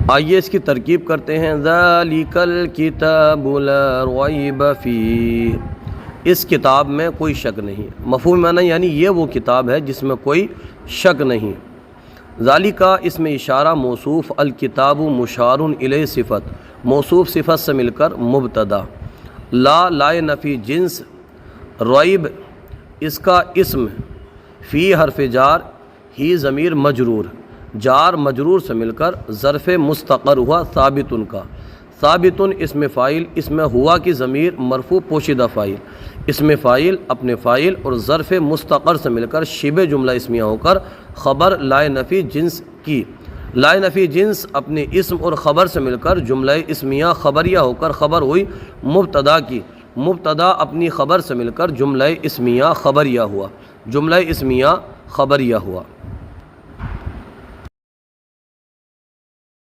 آئیے اس کی ترکیب کرتے ہیں۔ ذالک الکتاب لا ریب فیہ، اس کتاب میں کوئی شک نہیں۔ مفہوم معنی یعنی یہ وہ کتاب ہے جس میں کوئی شک نہیں۔ ذالک اس میں اشارہ موصوف، الکتاب مشار الیہ صفت، موصوف صفت سے مل کر مبتدا، لا نفی جنس، ریب اس کا اسم، فی حرف جار، ہی ضمیر مجرور، جار مجرور سے مل کر ظرف مستقر ہوا ثابت کا، ثابت اسم فاعل، اس میں ہوا کی ضمیر مرفوع پوشیدہ فاعل، اسم فاعل اپنے فاعل اور ظرف مستقر سے مل کر شبہ جملہ اسمیہ ہو کر خبر لا نفی جنس کی، لا نفی جنس اپنے اسم اور خبر سے مل کر جملہ اسمیہ خبریہ ہو کر خبر ہوئی مبتدا کی، مبتدا اپنی خبر سے مل کر جملہ اسمیہ خبریہ ہوا، جملہ اسمیہ خبریہ ہوا۔